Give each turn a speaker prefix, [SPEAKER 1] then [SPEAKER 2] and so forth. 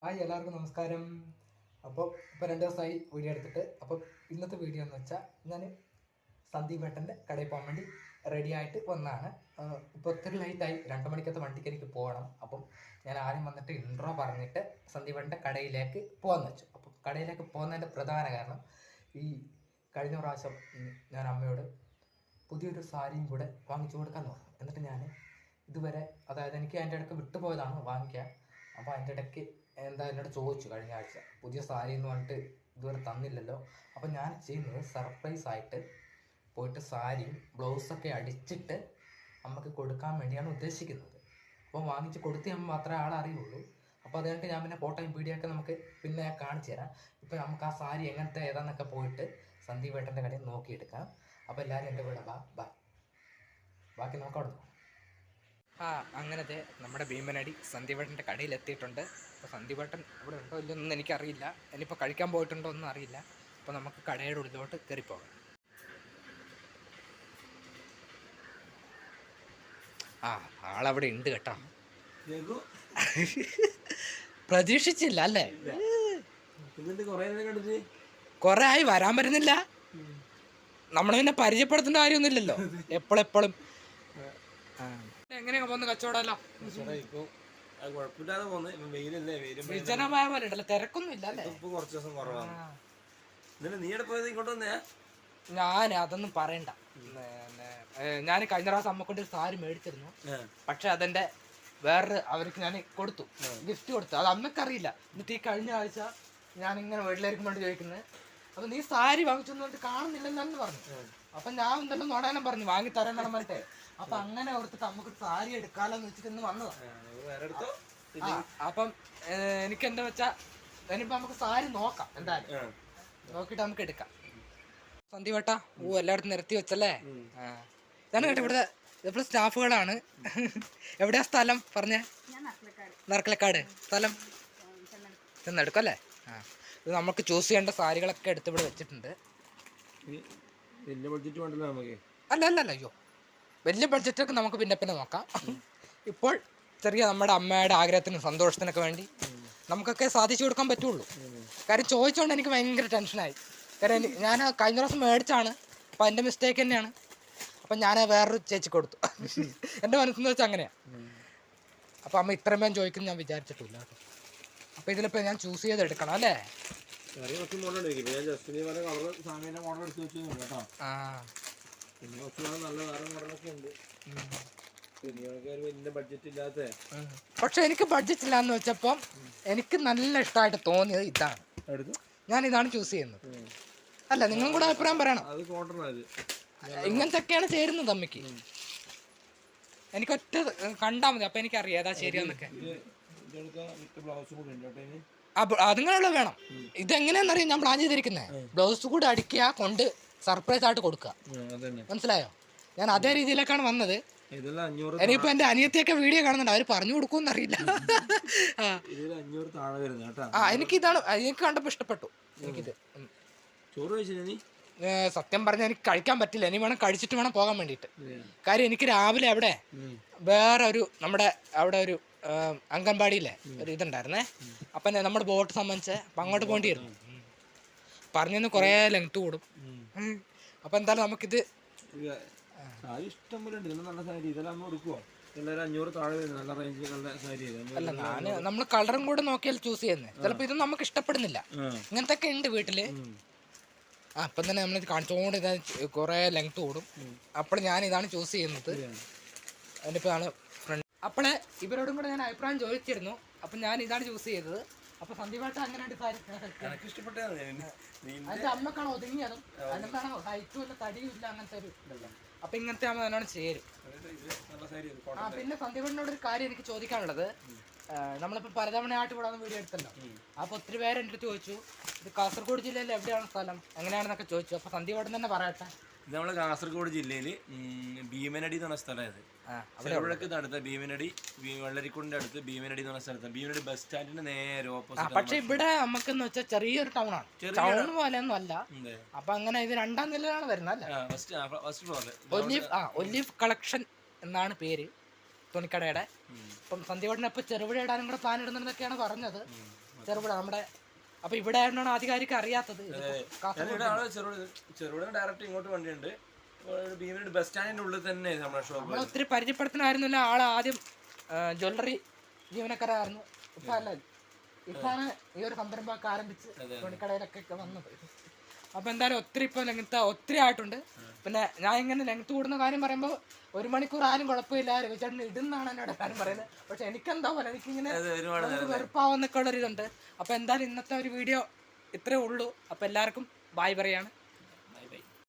[SPEAKER 1] Hi എല്ലാവർക്കും നമസ്കാരം. അപ്പോൾ ഇപ്പോൾ 2 ദിവസമായി വീഡിയോ എടുത്തിട്ട്. അപ്പോൾ ഇന്നത്തെ വീഡിയോ എന്ന് വെച്ചാൽ ഞാൻ സന്ദീപ് ഏട്ടൻ്റെ കടയിൽ പോകാൻ വേണ്ടി റെഡി ആയിട്ട് വന്നതാണ്. ഇപ്പോൾ ഒത്തിരി ലേറ്റായി, 2 മണിക്കത്തെ വണ്ടിക്ക് എനിക്ക് പോകണം. അപ്പം ഞാൻ ആദ്യം വന്നിട്ട് ഇൻട്രോ പറഞ്ഞിട്ട് സന്ദീപ് ഏട്ടൻ്റെ കടയിലേക്ക് പോകാമെന്ന് വെച്ചു. അപ്പോൾ കടയിലേക്ക് പോകുന്നതിൻ്റെ പ്രധാന കാരണം, ഈ കഴിഞ്ഞ പ്രാവശ്യം ഞാൻ അമ്മയോട് പുതിയൊരു സാരിയും കൂടെ വാങ്ങിച്ചു കൊടുക്കാൻ പറഞ്ഞു. എന്നിട്ട് ഞാൻ ഇതുവരെ, അതായത് എനിക്ക് അതിൻ്റെ ഇടയ്ക്ക് വിട്ടുപോയതാണ് വാങ്ങിക്കാൻ. അപ്പോൾ അതിൻ്റെ ഇടയ്ക്ക് എന്താ എന്നോട് ചോദിച്ചു കഴിഞ്ഞ ആഴ്ച, പുതിയ സാരി എന്ന് പറഞ്ഞിട്ട് ഇതുവരെ തന്നില്ലല്ലോ. അപ്പം ഞാൻ ചെയ്യുന്നത് സർപ്രൈസ് ആയിട്ട് പോയിട്ട് സാരിയും ബ്ലൗസൊക്കെ അടിച്ചിട്ട് അമ്മക്ക് കൊടുക്കാൻ വേണ്ടിയാണ് ഉദ്ദേശിക്കുന്നത്. അപ്പോൾ വാങ്ങിച്ച് കൊടുത്ത് മാത്രമേ ആളറിയുള്ളൂ. അപ്പോൾ അത് കഴിഞ്ഞിട്ട് ഞാൻ പിന്നെ ഫോട്ടോയും വീഡിയോ ഒക്കെ നമുക്ക് പിന്നെ കാണിച്ചു തരാം. ഇപ്പം നമുക്ക് ആ സാരി എങ്ങനത്തെ ഏതാന്നൊക്കെ പോയിട്ട് സന്ദീപ് ഏട്ടൻ്റെ കടയിൽ നോക്കിയെടുക്കാം. അപ്പോൾ എല്ലാവരും എൻ്റെ കൂടെ ബാക്കി നമുക്ക് അവിടെ നോക്കാം. അങ്ങനത്തെ നമ്മുടെ ഭീമനടി സന്ദീപേട്ടൻ്റെ കടയിൽ എത്തിയിട്ടുണ്ട്. അപ്പോൾ സന്ദീപേട്ടൻ ഇവിടെ ഉണ്ടോ ഇല്ലൊന്നും എനിക്കറിയില്ല. ഇനിയിപ്പോൾ കഴിക്കാൻ പോയിട്ടുണ്ടോ ഒന്നും അറിയില്ല. അപ്പോൾ നമുക്ക് കടയുടെ ഉള്ളിലോട്ട് കയറിപ്പോകാം. ആളവിടെ ഉണ്ട് കേട്ടോ. പ്രതീക്ഷിച്ചില്ല അല്ലേ? കുറെ ആയി വരാൻ പറ്റുന്നില്ല. നമ്മളെ പിന്നെ പരിചയപ്പെടുത്തേണ്ട കാര്യമൊന്നുമില്ലല്ലോ എപ്പോഴും. എങ്ങനെയാ പോകുന്നത് കച്ചവടമല്ലോ? വിജനമായ പോലെ ഉണ്ടല്ലോ, തിരക്കൊന്നും ഇല്ല അല്ലേ?
[SPEAKER 2] കുറച്ച് ദിവസം കുറവാണ്.
[SPEAKER 1] ഞാൻ അതൊന്നും പറയണ്ട. ഞാൻ കഴിഞ്ഞ പ്രാവശ്യം അമ്മക്കൊണ്ട് ഒരു സാരി മേടിച്ചിരുന്നു. പക്ഷെ അതെന്റെ വേറെ അവർക്ക് ഞാൻ കൊടുത്തു, ഗിഫ്റ്റ് കൊടുത്തു. അത് അമ്മക്കറിയില്ല. എന്നിട്ട് ഈ കഴിഞ്ഞ ആഴ്ച ഞാൻ ഇങ്ങനെ വീട്ടിലായിരിക്കും വേണ്ടി ചോദിക്കുന്നത്, അപ്പൊ നീ സാരി വാങ്ങിച്ചൊന്നും കാണുന്നില്ലെന്നു പറഞ്ഞു. അപ്പൊ ഞാൻ എന്തെല്ലാം നോടാനും പറഞ്ഞു വാങ്ങി തരാൻ പറഞ്ഞിട്ടേ. അപ്പൊ അങ്ങനെ ഓർത്തിട്ട് നമുക്ക് സാരി എടുക്കാലോന്ന് വെച്ചിട്ട് ഇന്ന് വന്നതാണ്. അപ്പം എനിക്ക് എന്താ വെച്ചാ ഇനിയിപ്പോ നമുക്ക് സാരി നോക്കാം, എന്തായാലും നോക്കിട്ട് നമുക്ക് എടുക്കാം. സന്ദീപ് ഏട്ടാ, എല്ലായിടത്തും നിരത്തി വെച്ചല്ലേ? ഇതാണ് കേട്ടോ ഇവിടെ സ്റ്റാഫുകളാണ്. എവിടെയാ സ്ഥലം പറഞ്ഞേ? നർക്കലക്കാട്. സ്ഥലം ചെന്നെടുക്കും അല്ലേ? ഇത് നമുക്ക് ചൂസ് ചെയ്യേണ്ട സാരികളൊക്കെ എടുത്ത് ഇവിടെ വെച്ചിട്ടുണ്ട്. അല്ല അയ്യോ, വലിയ ബഡ്ജറ്റൊക്കെ നമുക്ക് പിന്നെ നോക്കാം. ഇപ്പോൾ ചെറിയ നമ്മുടെ അമ്മയുടെ ആഗ്രഹത്തിനും സന്തോഷത്തിനൊക്കെ വേണ്ടി നമുക്കൊക്കെ സാധിച്ചു കൊടുക്കാൻ പറ്റുള്ളൂ. കാര്യം ചോദിച്ചുകൊണ്ട് എനിക്ക് ഭയങ്കര ടെൻഷനായി. കാര്യം ഞാൻ കഴിഞ്ഞ പ്രാവശ്യം മേടിച്ചാണ്. അപ്പം എൻ്റെ മിസ്റ്റേക്ക് തന്നെയാണ്. അപ്പം ഞാൻ വേറൊരു ചേച്ചി കൊടുത്തു. എൻ്റെ മനസ്സെന്ന് വെച്ചാൽ അങ്ങനെയാണ്. അപ്പം അമ്മ ഇത്രയും പേൻ ചോദിക്കുന്നു ഞാൻ വിചാരിച്ചിട്ടില്ല. അപ്പം ഇതിലിപ്പോൾ ഞാൻ ചൂസ് ചെയ്ത് എടുക്കണം അല്ലേ? പക്ഷെ എനിക്ക് ബഡ്ജറ്റ് ഇല്ലാന്ന് വെച്ചപ്പം എനിക്ക് നല്ല ഇഷ്ടമായിട്ട് തോന്നിയത് ഇതാണ്. ഞാൻ ഇതാണ് ചൂസ് ചെയ്യുന്നത്. അല്ല, നിങ്ങളും കൂടെ അഭിപ്രായം പറയണം. ഇങ്ങനത്തെയൊക്കെയാണ് ചേരുന്നത് അമ്മയ്ക്ക്. എനിക്കൊറ്റ കണ്ടാൽ മതി, അപ്പൊ എനിക്കറിയാം ഏതാ ശരിയെന്നൊക്കെ. അതിങ്ങനെയുള്ള വേണം. ഇതെങ്ങനെയാണെന്നറിയാം ഞാൻ പ്ലാൻ ചെയ്തിരിക്കുന്നത്. ബ്ലൗസ് കൂടെ അടിക്കുക, കൊണ്ട് സർപ്രൈസ് ആയിട്ട് കൊടുക്കുക. മനസ്സിലായോ? ഞാൻ അതേ രീതിയിലേക്കാണ് വന്നത്. ഇനിയിപ്പോ എന്റെ അനിയത്തിയൊക്കെ വീഡിയോ കാണുന്നുണ്ട്, അവര് പറഞ്ഞു കൊടുക്കുമെന്നറിയില്ല. എനിക്കിതാണ്, എനിക്ക് കണ്ടപ്പോ ഇഷ്ടപ്പെട്ടു. എനിക്കിത് സത്യം പറഞ്ഞാൽ എനിക്ക് കഴിക്കാൻ പറ്റില്ല. ഇനി വേണം കഴിച്ചിട്ട് വേണം പോകാൻ വേണ്ടിയിട്ട്. കാര്യം എനിക്ക് രാവിലെ അവിടെ വേറെ ഒരു നമ്മുടെ അവിടെ ഒരു അംഗൻവാടിയിലെ ഒരു ഇതുണ്ടായിരുന്നേ. അപ്പം നമ്മുടെ ബോട്ട് സംബന്ധിച്ച് അപ്പം അങ്ങോട്ട് പോകേണ്ടിയിരുന്നു. പറഞ്ഞെന്ന് കുറേ ലെങ്ത് കൂടും. അപ്പം എന്തായാലും നമുക്കിത് അല്ല, നമ്മൾ കളറും കൂടെ നോക്കിയാൽ ചൂസ് ചെയ്യുന്നത്. ചിലപ്പോൾ ഇത് നമുക്ക് ഇഷ്ടപ്പെടുന്നില്ല. ഇങ്ങനത്തെ ഒക്കെ ഉണ്ട് വീട്ടില്. അപ്പം തന്നെ നമ്മളിത് കാണിച്ചുകൊണ്ട് ഇതാ കുറേ ലെങ്ത് കൂടും. അപ്പോൾ ഞാൻ ഇതാണ് ചൂസ് ചെയ്യുന്നത്. അതിൻ്റെ ഇപ്പോഴാണ് ഫ്രണ്ട്. അപ്പോൾ ഇവരോടും കൂടെ ഞാൻ അഭിപ്രായം ചോദിച്ചിരുന്നു. അപ്പം ഞാൻ ഇതാണ് ചൂസ് ചെയ്തത്. അപ്പൊ സന്ദീപായിട്ട് അങ്ങനെ അതിന്റെ അമ്മക്കാണ് ഒതുങ്ങിയതും, അതിനെന്താണോ ഹൈറ്റും ഇല്ല തടിയും ഇല്ല, അങ്ങനത്തെ ഒരു ഇതല്ല. അപ്പൊ ഇങ്ങനത്തെ ആകുമ്പോൾ നല്ലോണം ചേരും. പിന്നെ സന്ദീപിനോട് ഒരു കാര്യം എനിക്ക് ചോദിക്കാനുള്ളത്, നമ്മളിപ്പോ പലതവണയായിട്ട് ഇവിടെ വീഡിയോ എടുത്തല്ലോ. അപ്പൊ ഒത്തിരി പേര് എൻ്റെ അടുത്ത് ചോദിച്ചു, ഇത് കാസർഗോഡ് ജില്ലയിൽ എവിടെയാണ് സ്ഥലം, എങ്ങനെയാണെന്നൊക്കെ ചോദിച്ചു. അപ്പൊ സന്ദീപ് തന്നെ പറയട്ടെ.
[SPEAKER 2] ഇത് നമ്മളെ കാസർഗോഡ് ജില്ലയിൽ ഭീമനടി എന്ന് പറഞ്ഞ സ്ഥലമായത്. ചെറുപുഴക്ക് അടുത്ത ഭീമനടി, വെള്ളരിക്കുണ്ടിന്റെ അടുത്ത് ഭീമനടി എന്ന് പറഞ്ഞ സ്ഥലത്ത്. ഭീമനടി ബസ് സ്റ്റാൻഡിന്റെ നേരെ ഓപ്പോസിറ്റ്.
[SPEAKER 1] പക്ഷെ ഇവിടെ നമുക്കെന്ന് വെച്ചാൽ ചെറിയൊരു ടൗൺ ആണ്, ടൗൺ പോലെ ഒന്നും അല്ല. അപ്പൊ അങ്ങനെ ഇത് 2ാം നിലയിലാണ് വരുന്നത് അല്ലേ? ഒലിവ് കളക്ഷൻ എന്നാണ് പേര് തുണിക്കടയുടെ. ഇപ്പം സന്ധ്യവട്ടനപ്പം ചെറുപുഴ ഇടാനും കൂടെ പ്ലാൻ ഇടുന്നതൊക്കെയാണ് പറഞ്ഞത്. ചെറുപുഴ നമ്മുടെ. അപ്പൊ ഇവിടെ ആയിരുന്നാണ് ആധികാരിക്ക് അറിയാത്തത്.
[SPEAKER 2] ചെറുപുഴ ഡയറക്റ്റ് ഇങ്ങോട്ട് വണ്ടിയുണ്ട്. ഭീമനടി ബസ് സ്റ്റാൻഡിന്റെ ഉള്ളിൽ തന്നെ നമ്മുടെ ഷോപ്പ്.
[SPEAKER 1] നമ്മൾ ഒത്തിരി പരിചയപ്പെടുത്തണമായിരുന്നില്ല. ആള് ആദ്യം ജ്വല്ലറി ജീവനക്കാരായിരുന്നു. ഇപ്പൊ അല്ല, ഇപ്പാണ് ഈ ഒരു സംരംഭമൊക്കെ ആരംഭിച്ച് തുണിക്കടയിലൊക്കെ വന്നത്. അപ്പൊ എന്തായാലും ഒത്തിരി ഇപ്പൊ ലെങ്ത് ഒത്തിരി ആയിട്ടുണ്ട്. പിന്നെ ഞാൻ ഇങ്ങനെ ലെങ്ത് കൂടുന്ന കാര്യം പറയുമ്പോൾ 1 മണിക്കൂർ ആരും കുഴപ്പമില്ല, രവിചേട്ടൻ ഇടുന്നാണ് എന്നോട് കാര്യം പറയുന്നത്. പക്ഷെ എനിക്കെന്താ പോലെ എനിക്കിങ്ങനെ വെറുപ്പാവുന്നൊക്കെ ഉള്ളൊരിതുണ്ട്. അപ്പൊ എന്തായാലും ഇന്നത്തെ ഒരു വീഡിയോ ഇത്രേ ഉള്ളൂ. അപ്പൊ എല്ലാവർക്കും ബായ് പറയാണ്.